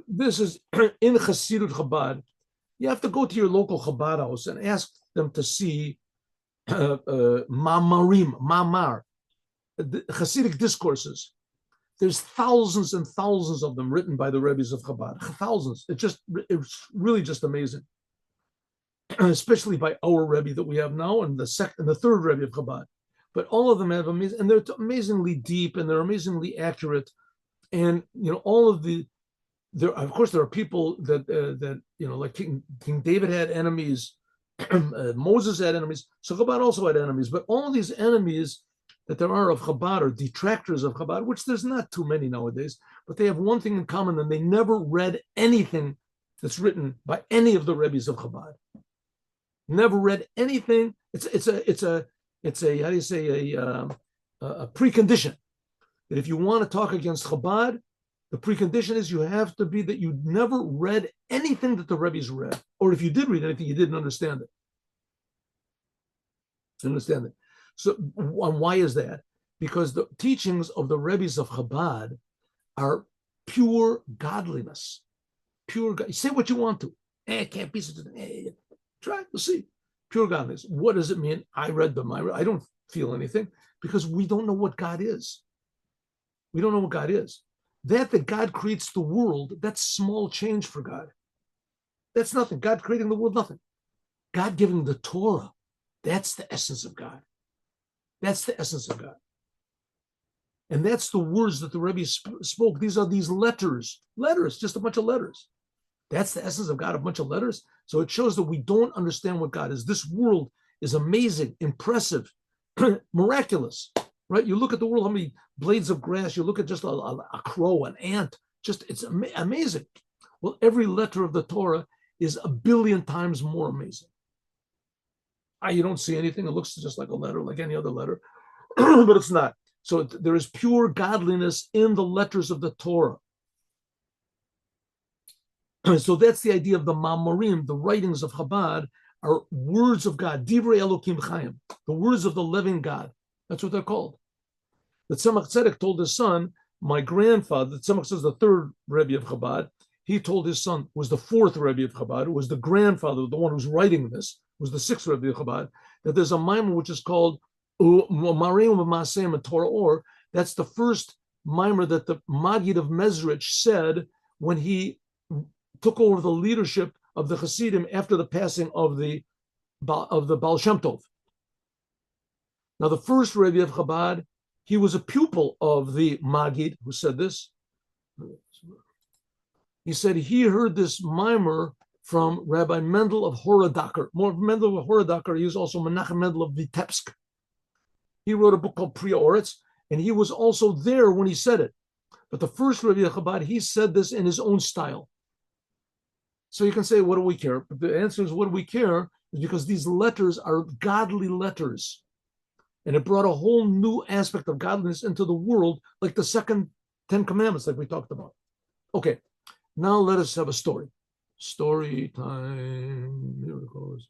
this is in Hasidut Chabad. You have to go to your local Chabad house and ask them to see mamar, the Hasidic discourses. There's thousands and thousands of them written by the Rebbes of Chabad. Thousands. It's really just amazing. Especially by our Rebbe that we have now and the third Rebbe of Chabad. But all of them have amazing, and they're amazingly deep and they're amazingly accurate. And all of there are people that like King David had enemies, Moses had enemies, so Chabad also had enemies. But all of these enemies that there are of Chabad, or detractors of Chabad, which there's not too many nowadays, but they have one thing in common: and they never read anything that's written by any of the Rebbes of Chabad. Never read anything. It's a how do you say a precondition that if you want to talk against Chabad, the precondition is you have to be that you never read anything that the Rebbes read, or if you did read anything, you didn't understand it. Understand it. So, why is that? Because the teachings of the Rebbes of Chabad are pure godliness. Pure. Say what you want to. It can't be such a thing. Try. We'll see. Pure godliness. What does it mean? I read them. I don't feel anything because we don't know what God is. We don't know what God is. That God creates the world, that's small change for God. That's nothing. God creating the world, nothing. God giving the Torah, that's the essence of God. That's the essence of God. And that's the words that the Rebbe spoke. These are these letters, just a bunch of letters. That's the essence of God, a bunch of letters. So it shows that we don't understand what God is. This world is amazing, impressive, miraculous, right? You look at the world, how many blades of grass, you look at just a crow, an ant, it's amazing. Well, every letter of the Torah is 1 billion times more amazing. You don't see anything. It looks just like a letter, like any other letter, but it's not. So there is pure godliness in the letters of the Torah. So that's the idea of the Ma'amarim, the writings of Chabad are words of God, Divrei Elokim Chaim, the words of the living God. That's what they're called. The Tzemach Tzedek told his son, my grandfather, the Tzemach says the third Rebbe of Chabad, he told his son, was the fourth Rebbe of Chabad, who was the grandfather, the one who's writing this, was the sixth Rebbe of Chabad, that there's a mimer which is called Mareim Maseim and Torah Or. That's the first mimer that the Maggid of Mezrich said when he took over the leadership of the Hasidim after the passing of the Baal Shem Tov. Now, the first Rebbe of Chabad, he was a pupil of the Maggid who said this. He said he heard this mimer from Rabbi Mendel of Horodaker. Mendel of Horodaker, he was also Menachem Mendel of Vitebsk. He wrote a book called Priya Oretz, and he was also there when he said it. But the first Rebbe of Chabad, he said this in his own style. So you can say, what do we care? But the answer is, what do we care? Is because these letters are godly letters. And it brought a whole new aspect of godliness into the world, like the second 10 commandments like we talked about. Okay, now let us have a story. Story time. Here it goes.